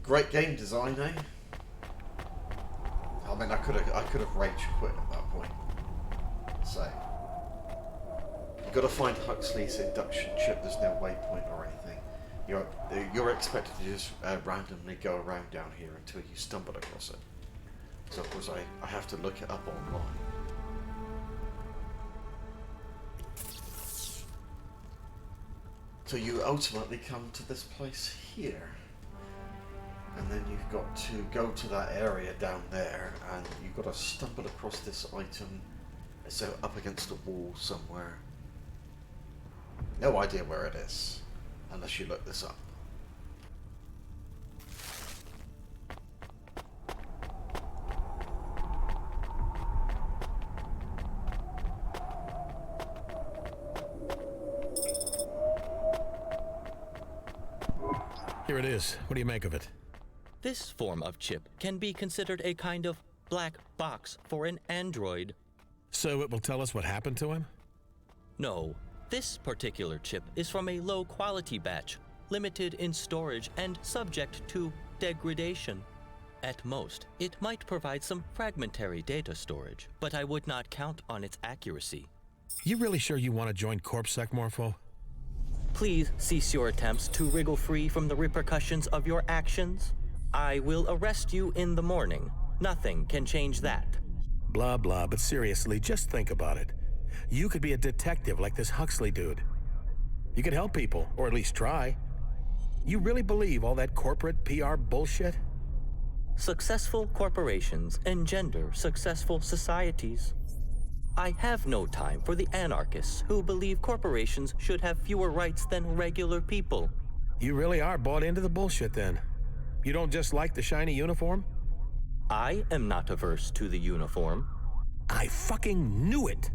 Great game design, eh? I mean, I could have rage quit at that point. So, you've got to find Huxley's induction chip. There's no waypoint or anything. You're expected to just randomly go around down here until you stumble across it. So of course I have to look it up online. So you ultimately come to this place here. And then you've got to go to that area down there, and you've got to stumble across this item. So up against a wall somewhere. No idea where it is, unless you look this up. Here it is. What do you make of it? This form of chip can be considered a kind of black box for an android. So it will tell us what happened to him? No, this particular chip is from a low-quality batch, limited in storage and subject to degradation. At most, it might provide some fragmentary data storage, but I would not count on its accuracy. You really sure you want to join CorpSec, Morpho? Please cease your attempts to wriggle free from the repercussions of your actions. I will arrest you in the morning. Nothing can change that. Blah, blah, but seriously, just think about it. You could be a detective like this Huxley dude. You could help people, or at least try. You really believe all that corporate PR bullshit? Successful corporations engender successful societies. I have no time for the anarchists who believe corporations should have fewer rights than regular people. You really are bought into the bullshit then. You don't just like the shiny uniform? I am not averse to the uniform. I fucking knew it!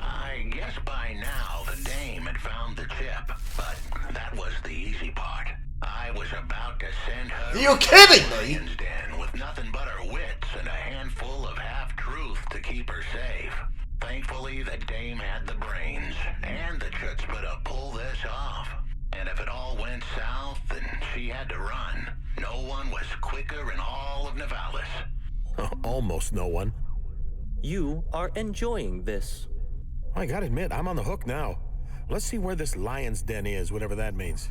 I guess by now the dame had found the chip, but that was the easy part. I was about to send her... Are you kidding me? ...den with nothing but her wits and a handful of half-truth to keep her safe. Thankfully, the dame had the brains and the chutzpah to pull this off. And if it all went south and she had to run, no one was quicker in all of Nivalis. Almost no one. You are enjoying this. I gotta admit, I'm on the hook now. Let's see where this lion's den is, whatever that means.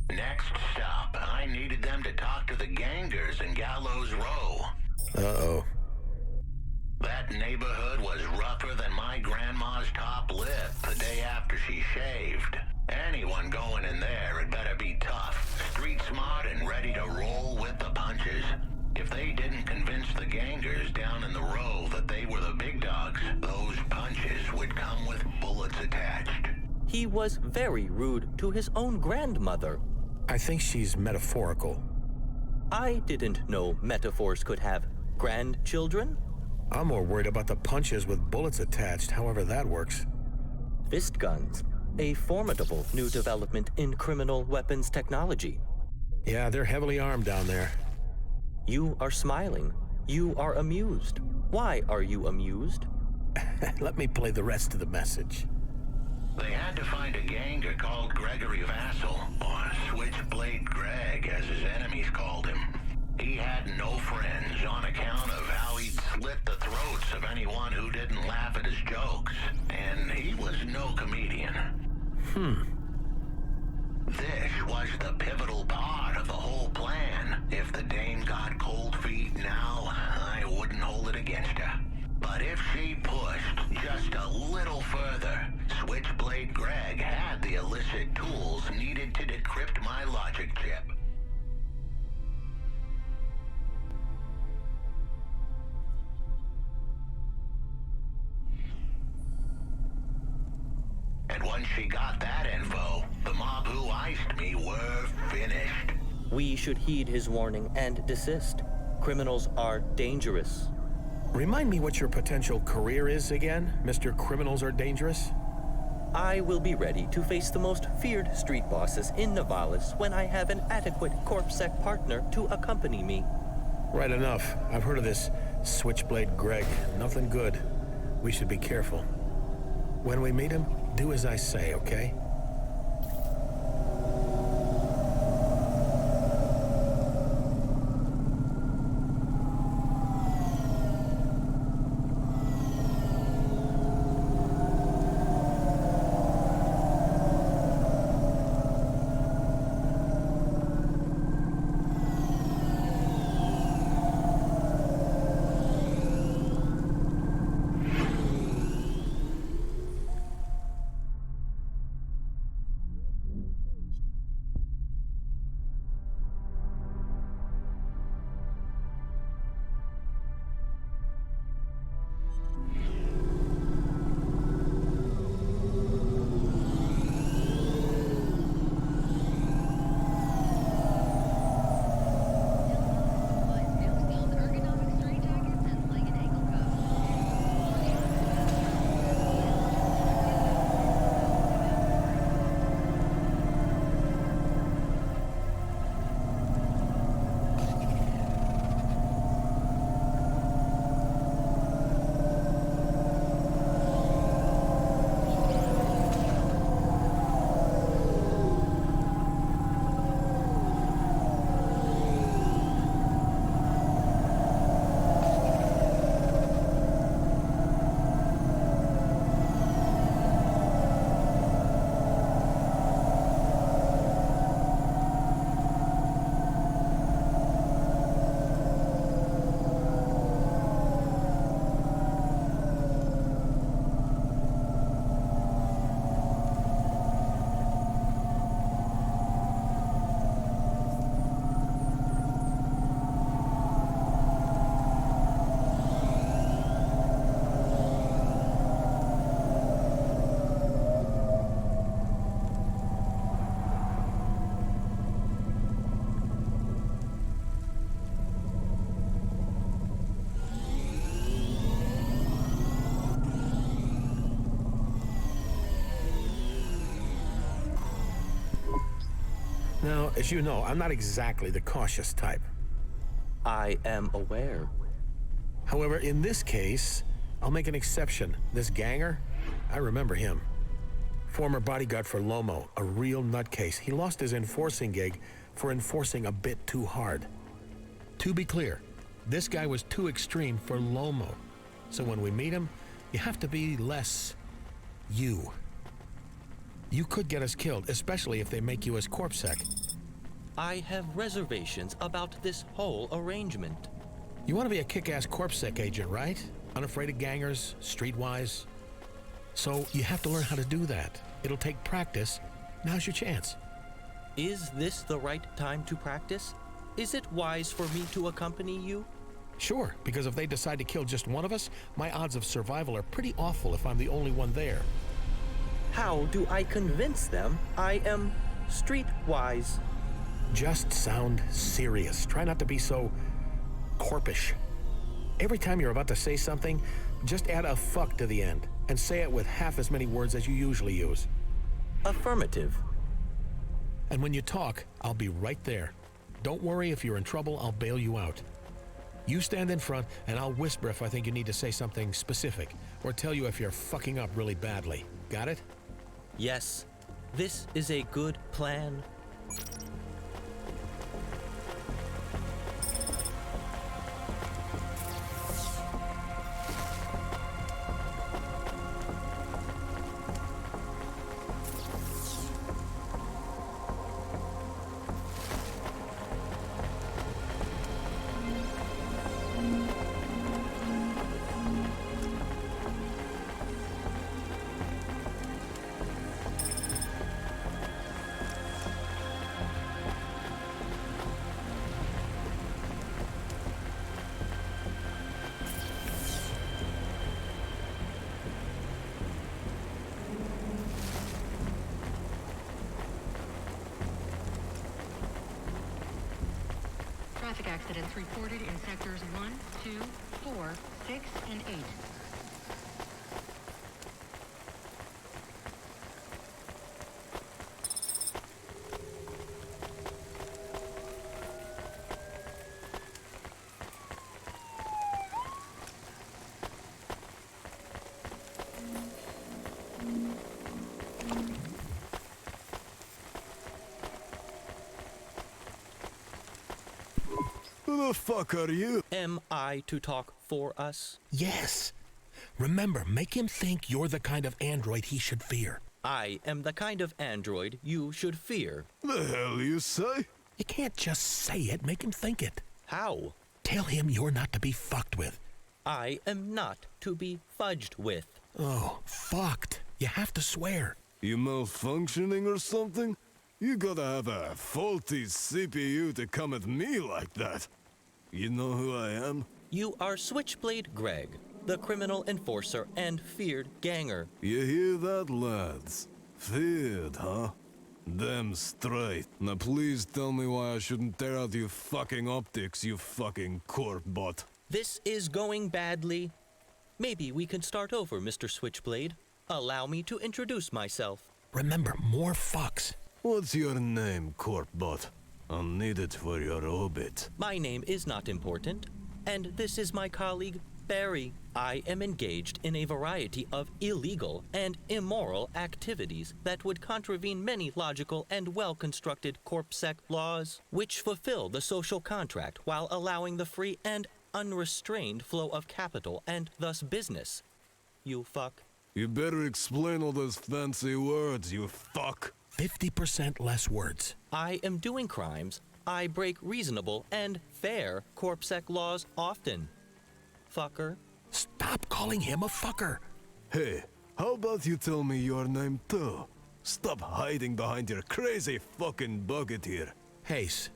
Next stop, I needed them to talk to the gangers in Gallows Row. Uh-oh. That neighborhood was rougher than my grandma's top lip the day after she shaved. Anyone going in there had better be tough, street smart, and ready to roll with the punches. If they didn't convince the gangers down in the row that they were the big dogs, those punches would come with bullets attached. He was very rude to his own grandmother. I think she's metaphorical. I didn't know metaphors could have grandchildren. I'm more worried about the punches with bullets attached, however that works. Fist guns, a formidable new development in criminal weapons technology. Yeah, they're heavily armed down there. You are smiling. You are amused. Why are you amused? Let me play the rest of the message. They had to find a ganger called Gregory Vassal, or Switchblade Greg, as his enemies called him. He had no friends on account of how he'd slit the throats of anyone who didn't laugh at his jokes, and he was no comedian. This was the pivotal part of the whole plan. If the dame got cold feet now, I wouldn't hold it against her. But if she pushed just a little further, Switchblade Greg had the illicit tools needed to decrypt my logic chip. And once she got that info, the mob who iced me were finished. We should heed his warning and desist. Criminals are dangerous. Remind me what your potential career is again, Mr. Criminals Are Dangerous? I will be ready to face the most feared street bosses in Nivalis when I have an adequate CorpSec partner to accompany me. Right enough. I've heard of this Switchblade Greg. Nothing good. We should be careful. When we meet him, do as I say, okay? Now, as you know, I'm not exactly the cautious type. I am aware. However, in this case, I'll make an exception. This ganger, I remember him. Former bodyguard for Lomo, a real nutcase. He lost his enforcing gig for enforcing a bit too hard. To be clear, this guy was too extreme for Lomo. So when we meet him, you have to be less you. You could get us killed, especially if they make you as corpsec. I have reservations about this whole arrangement. You want to be a kick-ass corpsec agent, right? Unafraid of gangers, streetwise. So you have to learn how to do that. It'll take practice. Now's your chance. Is this the right time to practice? Is it wise for me to accompany you? Sure, because if they decide to kill just one of us, my odds of survival are pretty awful if I'm the only one there. How do I convince them I am streetwise? Just sound serious. Try not to be so corpish. Every time you're about to say something, just add a fuck to the end and say it with half as many words as you usually use. Affirmative. And when you talk, I'll be right there. Don't worry, if you're in trouble, I'll bail you out. You stand in front, and I'll whisper if I think you need to say something specific, or tell you if you're fucking up really badly. Got it? Yes, this is a good plan. Traffic accidents reported in sectors 1, 2, 4, 6, and 8. the fuck are you? Am I to talk for us? Yes. Remember, make him think you're the kind of android he should fear. I am the kind of android you should fear. The hell you say? You can't just say it, make him think it. How? Tell him you're not to be fucked with. I am not to be fudged with. Oh, fucked. You have to swear. You malfunctioning or something? You gotta have a faulty CPU to come at me like that. You know who I am? You are Switchblade Greg, the criminal enforcer and feared ganger. You hear that, lads? Feared, huh? Damn straight. Now please tell me why I shouldn't tear out your fucking optics, you fucking corp bot. This is going badly. Maybe we can start over, Mr. Switchblade. Allow me to introduce myself. Remember, more fucks. What's your name, corp bot? I'll need it for your obit. My name is not important, and this is my colleague, Barry. I am engaged in a variety of illegal and immoral activities that would contravene many logical and well-constructed corpsec laws, which fulfill the social contract while allowing the free and unrestrained flow of capital and thus business. You fuck. You better explain all those fancy words, you fuck. 50% less words. I am doing crimes. I break reasonable and fair corpsec laws often. Fucker. Stop calling him a fucker. Hey, how about you tell me your name too? Stop hiding behind your crazy fucking bucket here. Hayes,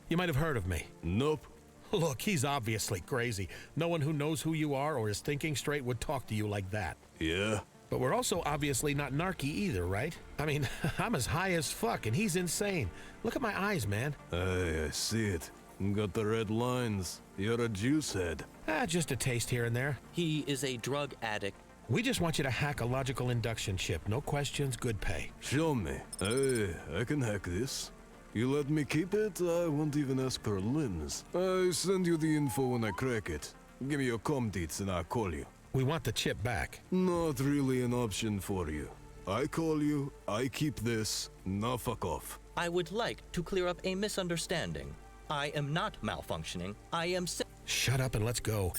you might have heard of me. Nope. Look, he's obviously crazy. No one who knows who you are or is thinking straight would talk to you like that. Yeah? But we're also obviously not narky either, right? I mean, I'm as high as fuck and he's insane. Look at my eyes, man. I see it. Got the red lines. You're a juice head. Just a taste here and there. He is a drug addict. We just want you to hack a logical induction chip. No questions, good pay. Show me. Hey, I can hack this. You let me keep it, I won't even ask for limbs. I send you the info when I crack it. Give me your comm deets and I'll call you. We want the chip back. Not really an option for you. I call you, I keep this, now fuck off. I would like to clear up a misunderstanding. I am not malfunctioning. I am Shut up and let's go.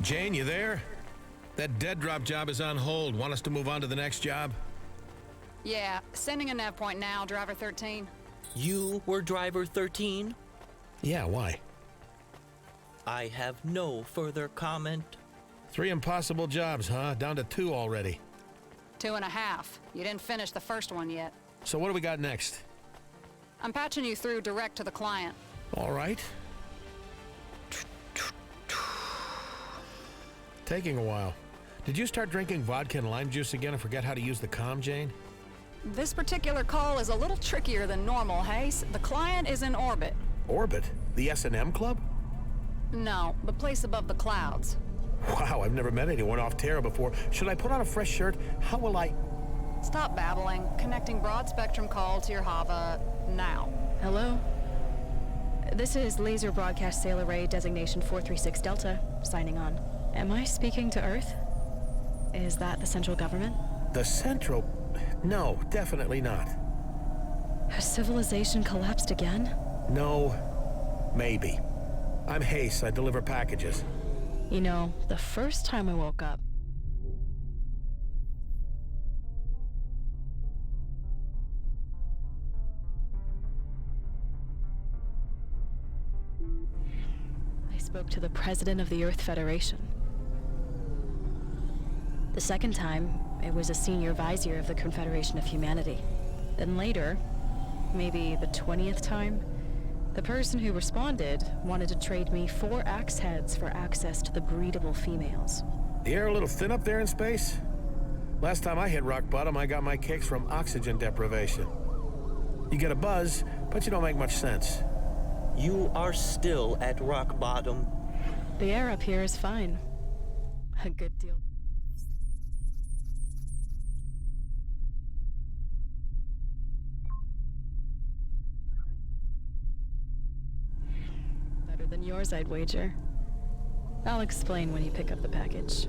Jane, you there? That dead drop job is on hold. Want us to move on to the next job? Yeah, sending a nav point now, driver 13. You were driver 13? Yeah, why? I have no further comment. 3 impossible jobs, huh? Down to 2 already. 2.5. You didn't finish the first one yet. So what do we got next? I'm patching you through direct to the client. All right. Taking a while. Did you start drinking vodka and lime juice again and forget how to use the comm, Jane? This particular call is a little trickier than normal, Hayes. The client is in orbit. Orbit? The S&M Club? No, the place above the clouds. Wow, I've never met anyone off Terra before. Should I put on a fresh shirt? How will I... Stop babbling. Connecting broad spectrum call to your Hava now. Hello? This is Laser Broadcast Sail Array Designation 436 Delta, signing on. Am I speaking to Earth? Is that the central government? The central... No, definitely not. Has civilization collapsed again? No, maybe. I'm Hayes. I deliver packages. You know, the first time I woke up, I spoke to the president of the Earth Federation. The second time, it was a senior vizier of the Confederation of Humanity. Then later, maybe the 20th time, the person who responded wanted to trade me 4 axe heads for access to the breedable females. The air a little thin up there in space? Last time I hit rock bottom, I got my kicks from oxygen deprivation. You get a buzz, but you don't make much sense. You are still at rock bottom. The air up here is fine. A good deal. Better than yours, I'd wager. I'll explain when you pick up the package.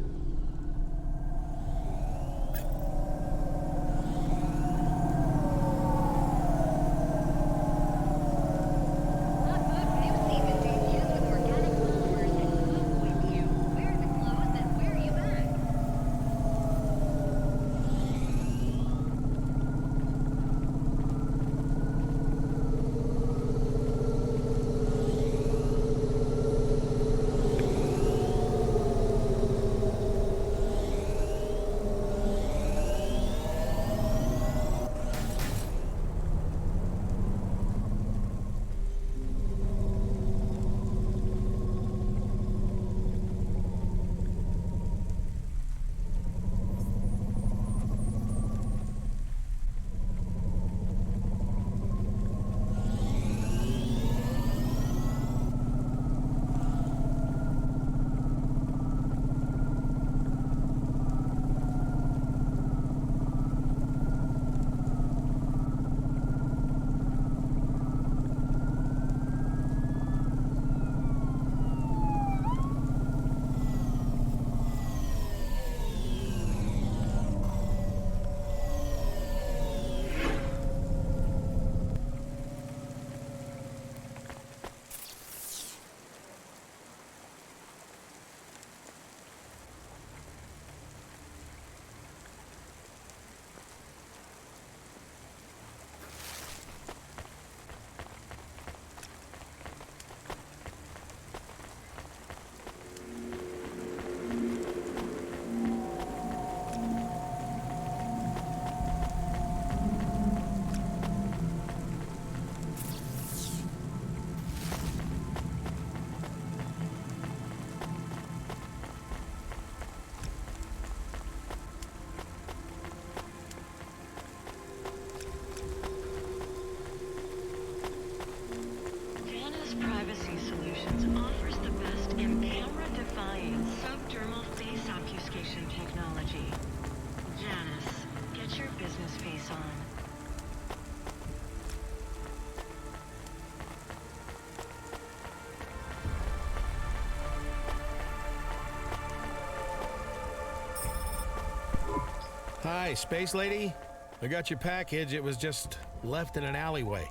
Hi, Space Lady. I got your package. It was just left in an alleyway.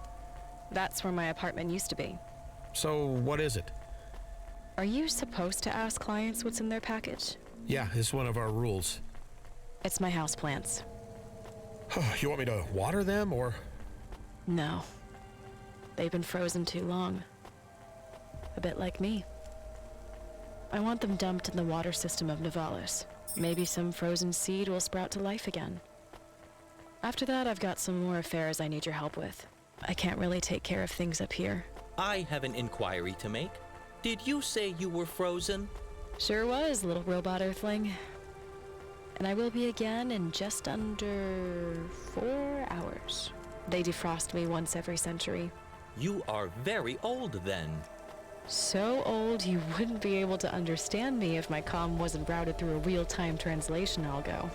That's where my apartment used to be. So, what is it? Are you supposed to ask clients what's in their package? Yeah, it's one of our rules. It's my houseplants. You want me to water them, or...? No. They've been frozen too long. A bit like me. I want them dumped in the water system of Nivalis. Maybe some frozen seed will sprout to life again. After that, I've got some more affairs I need your help with. I can't really take care of things up here. I have an inquiry to make. Did you say you were frozen? Sure was, little robot earthling. And I will be again in just under 4 hours. They defrost me once every century. You are very old then. So old you wouldn't be able to understand me if my comm wasn't routed through a real-time translation algo.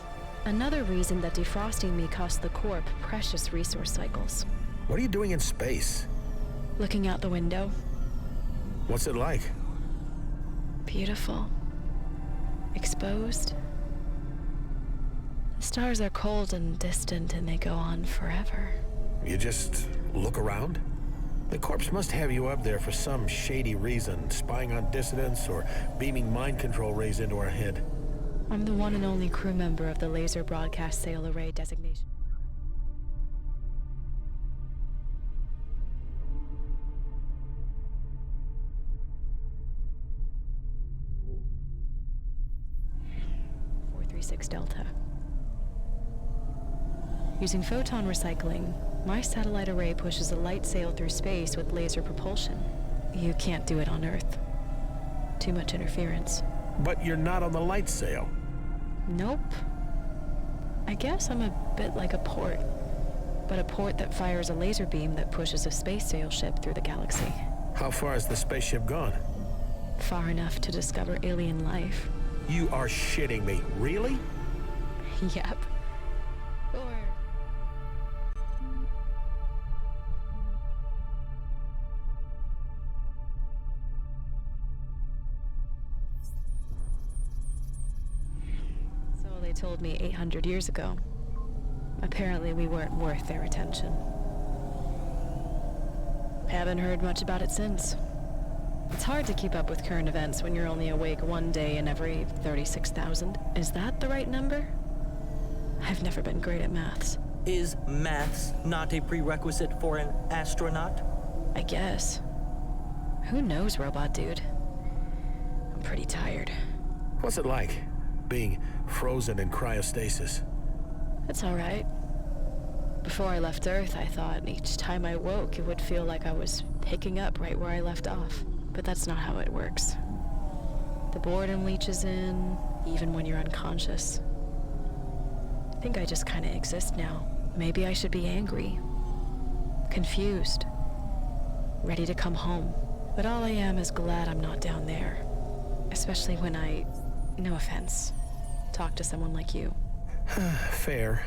Another reason that defrosting me cost the Corp precious resource cycles. What are you doing in space? Looking out the window. What's it like? Beautiful. Exposed. The stars are cold and distant and they go on forever. You just look around? The corpse must have you up there for some shady reason, spying on dissidents or beaming mind control rays into our head. I'm the one and only crew member of the Laser Broadcast Sail Array designation. Delta. Using photon recycling, my satellite array pushes a light sail through space with laser propulsion. You can't do it on Earth. Too much interference. But you're not on the light sail. Nope. I guess I'm a bit like a port, but a port that fires a laser beam that pushes a space sail ship through the galaxy. How far has the spaceship gone? Far enough to discover alien life. You are shitting me. Really? Yep. Or... So they told me 800 years ago. Apparently we weren't worth their attention. Haven't heard much about it since. It's hard to keep up with current events when you're only awake one day in every 36,000. Is that the right number? I've never been great at maths. Is maths not a prerequisite for an astronaut? I guess. Who knows, robot dude? I'm pretty tired. What's it like, being frozen in cryostasis? It's all right. Before I left Earth, I thought each time I woke, it would feel like I was picking up right where I left off. But that's not how it works. The boredom leaches in, even when you're unconscious. I think I just kind of exist now. Maybe I should be angry. Confused. Ready to come home. But all I am is glad I'm not down there. Especially when I, no offense, talk to someone like you. Fair.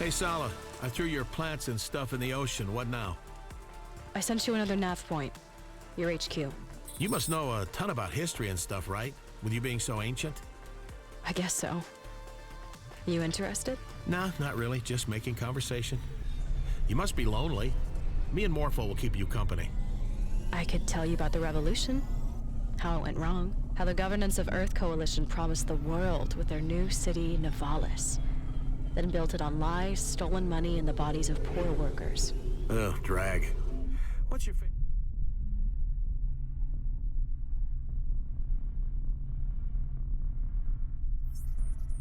Hey, Sala. I threw your plants and stuff in the ocean. What now? I sent you another nav point. Your HQ. You must know a ton about history and stuff, right? With you being so ancient? I guess so. You interested? Nah, not really. Just making conversation. You must be lonely. Me and Morpho will keep you company. I could tell you about the revolution. How it went wrong. How the governance of Earth Coalition promised the world with their new city, Nivalis. Then built it on lies, stolen money, and the bodies of poor workers. Ugh, drag. What's your favorite?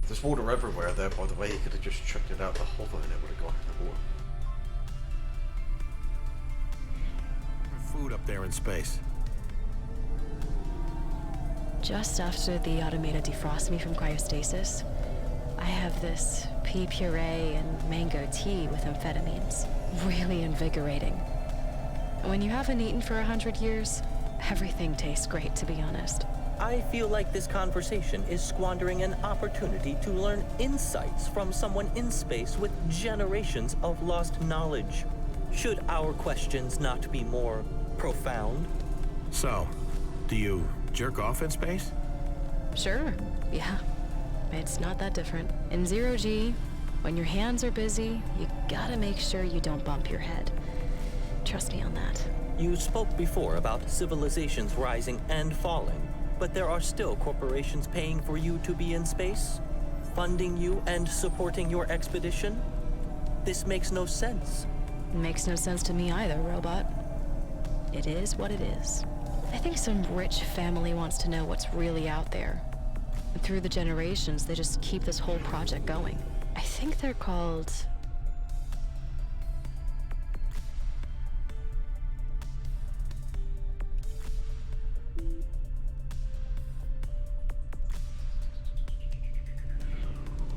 There's water everywhere there, by the way. You could have just chucked it out the hover and it would have gone in the water. Food up there in space. Just after the automated defrost me from cryostasis, I have this pea puree and mango tea with amphetamines. Really invigorating. When you haven't eaten for 100 years, everything tastes great, to be honest. I feel like this conversation is squandering an opportunity to learn insights from someone in space with generations of lost knowledge. Should our questions not be more profound? So, do you jerk off in space? Sure, yeah. It's not that different. In zero-G, when your hands are busy, you gotta make sure you don't bump your head. Trust me on that. You spoke before about civilizations rising and falling, but there are still corporations paying for you to be in space? Funding you and supporting your expedition? This makes no sense. It makes no sense to me either, robot. It is what it is. I think some rich family wants to know what's really out there. And through the generations, they just keep this whole project going. I think they're called...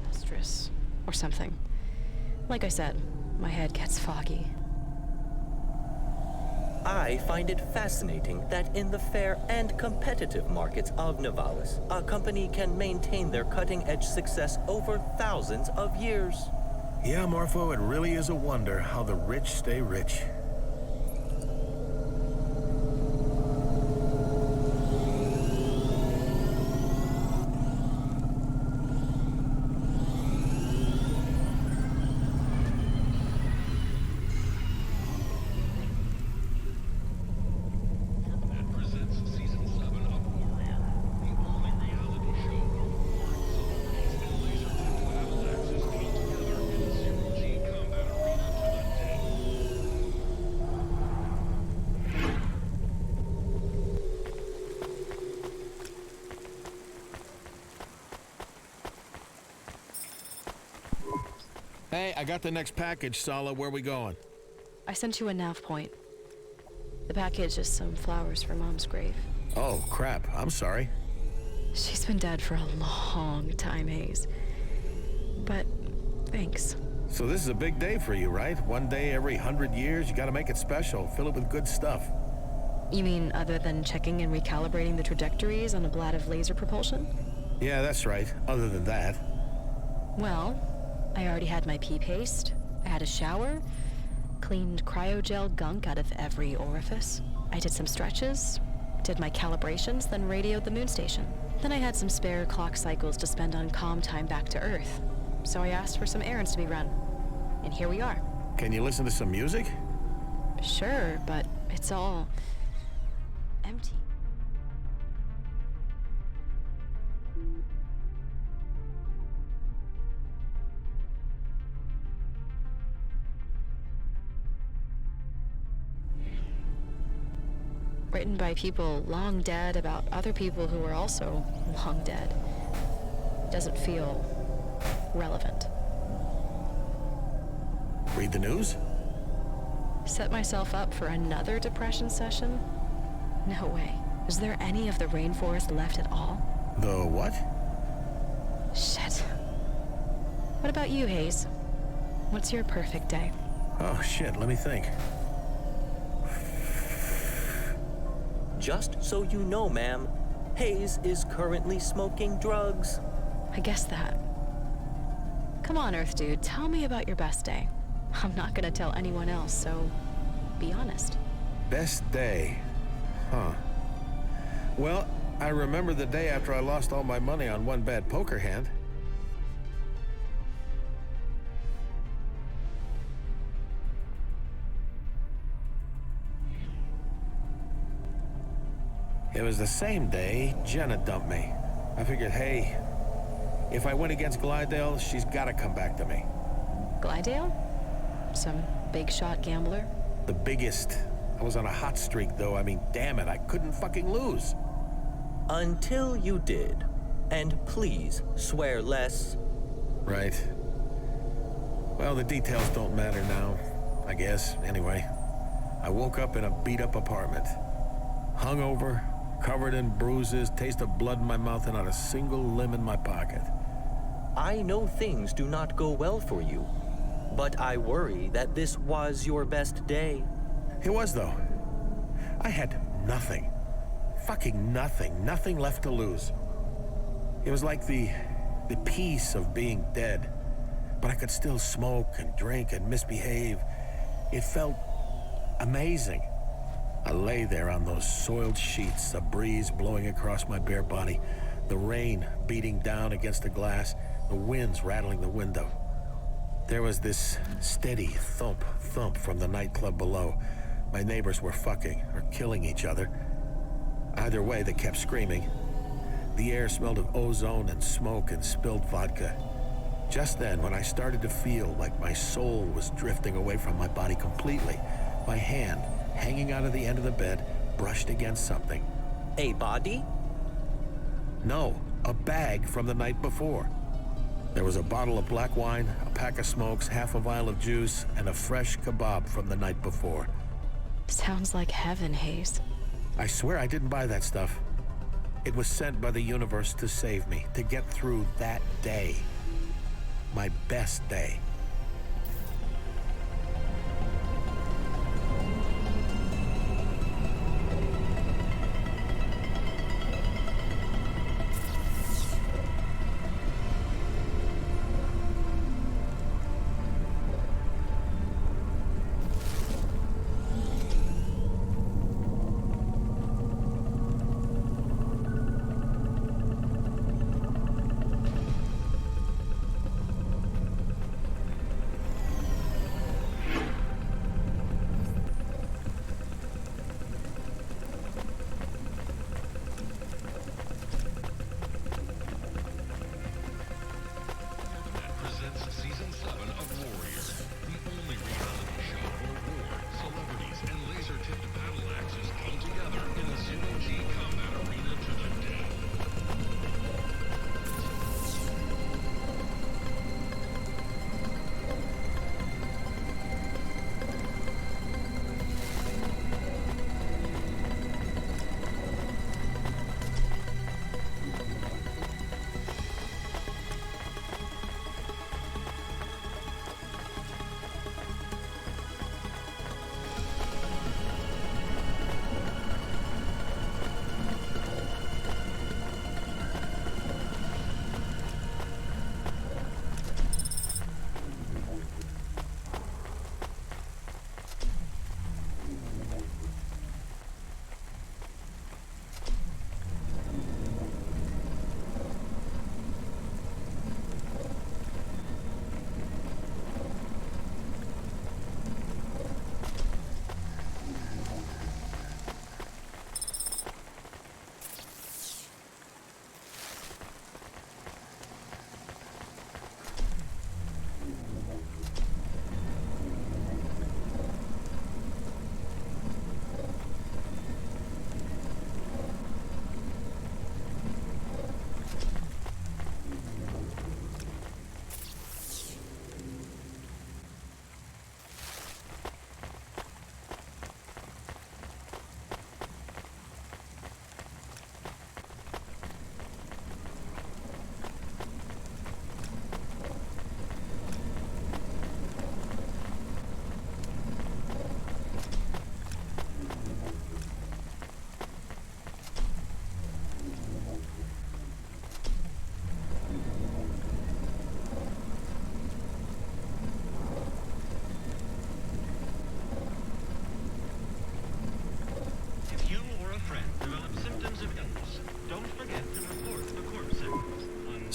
Mistress, or something. Like I said, my head gets foggy. I find it fascinating that in the fair and competitive markets of Nivalis, a company can maintain their cutting-edge success over thousands of years. Yeah, Morpho, it really is a wonder how the rich stay rich. Hey, I got the next package, Sala. Where we going? I sent you a nav point. The package is some flowers for Mom's grave. Oh, crap. I'm sorry. She's been dead for a long time, Hayes. But thanks. So this is a big day for you, right? One day every 100 years, you gotta make it special. Fill it with good stuff. You mean other than checking and recalibrating the trajectories on a blad of laser propulsion? Yeah, that's right. Other than that. Well, I already had my pee paste. I had a shower. Cleaned cryogel gunk out of every orifice. I did some stretches. Did my calibrations, then radioed the moon station. Then I had some spare clock cycles to spend on calm time back to Earth. So I asked for some errands to be run. And here we are. Can you listen to some music? Sure, but it's all empty. Written by people long dead about other people who are also long dead. Doesn't feel relevant. Read the news? Set myself up for another depression session? No way. Is there any of the rainforest left at all? The what? Shit. What about you, Hayes? What's your perfect day? Oh, shit. Let me think. Just so you know, ma'am, Hayes is currently smoking drugs. I guess that. Come on, Earth Dude, tell me about your best day. I'm not gonna tell anyone else, so be honest. Best day? Huh. Well, I remember the day after I lost all my money on one bad poker hand. It was the same day Jenna dumped me. I figured, hey, if I win against Glidale, she's gotta come back to me. Glidale? Some big shot gambler? The biggest. I was on a hot streak, though. I mean, damn it, I couldn't fucking lose. Until you did. And please swear less. Right. Well, the details don't matter now, I guess. Anyway, I woke up in a beat-up apartment. Hungover, covered in bruises, taste of blood in my mouth, and not a single limb in my pocket. I know things do not go well for you, but I worry that this was your best day. It was, though. I had nothing. Fucking nothing. Nothing left to lose. It was like the peace of being dead. But I could still smoke and drink and misbehave. It felt amazing. I lay there on those soiled sheets, a breeze blowing across my bare body, the rain beating down against the glass, the winds rattling the window. There was this steady thump from the nightclub below. My neighbors were fucking or killing each other. Either way, they kept screaming. The air smelled of ozone and smoke and spilled vodka. Just then, when I started to feel like my soul was drifting away from my body completely, my hand, hanging out of the end of the bed, brushed against something. A body? No, a bag from the night before. There was a bottle of black wine, a pack of smokes, half a vial of juice, and a fresh kebab from the night before. Sounds like heaven, Hayes. I swear I didn't buy that stuff. It was sent by the universe to save me, to get through that day. My best day.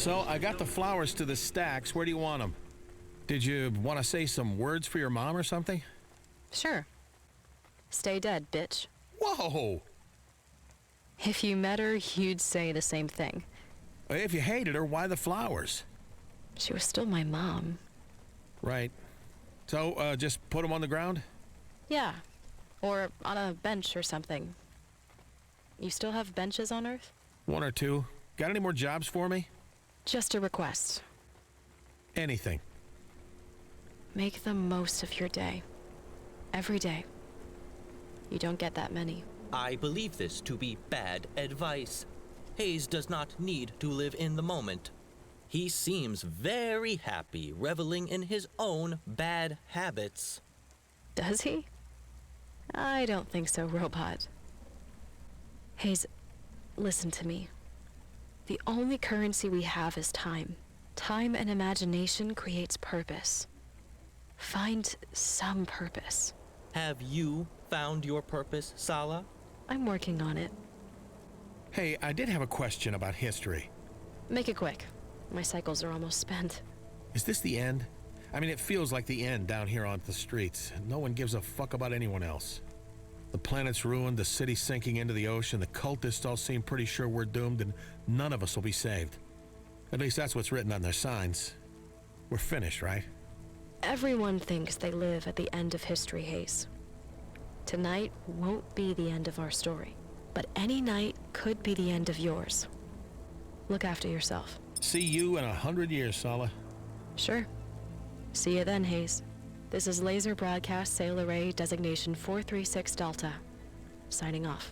So, I got the flowers to the stacks. Where do you want them? Did you want to say some words for your mom or something? Sure. Stay dead, bitch. Whoa! If you met her, you'd say the same thing. If you hated her, why the flowers? She was still my mom. Right. So, just put them on the ground? Yeah. Or on a bench or something. You still have benches on Earth? One or two. Got any more jobs for me? Just a request. Anything. Make the most of your day. Every day. You don't get that many. I believe this to be bad advice. Hayes does not need to live in the moment. He seems very happy reveling in his own bad habits. Does he? I don't think so, Robot. Hayes, listen to me. The only currency we have is time. Time and imagination creates purpose. Find some purpose. Have you found your purpose, Sala? I'm working on it. Hey, I did have a question about history. Make it quick. My cycles are almost spent. Is this the end? I mean, it feels like the end down here on the streets. No one gives a fuck about anyone else. The planet's ruined, the city's sinking into the ocean, the cultists all seem pretty sure we're doomed, and none of us will be saved. At least that's what's written on their signs. We're finished, right? Everyone thinks they live at the end of history, Hayes. Tonight won't be the end of our story, but any night could be the end of yours. Look after yourself. See you in 100 years, Sala. Sure. See you then, Hayes. This is Laser Broadcast Sail Array Designation 436 Delta. Signing off.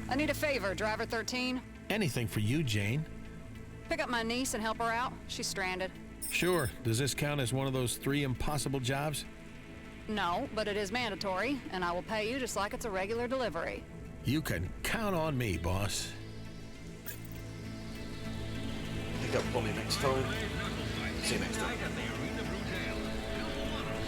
I need a favor, Driver 13. Anything for you, Jane. Pick up my niece and help her out. She's stranded. Sure. Does this count as one of those 3 impossible jobs? No, but it is mandatory, and I will pay you just like it's a regular delivery. You can count on me, boss. Pick up Polly next time. See you next time.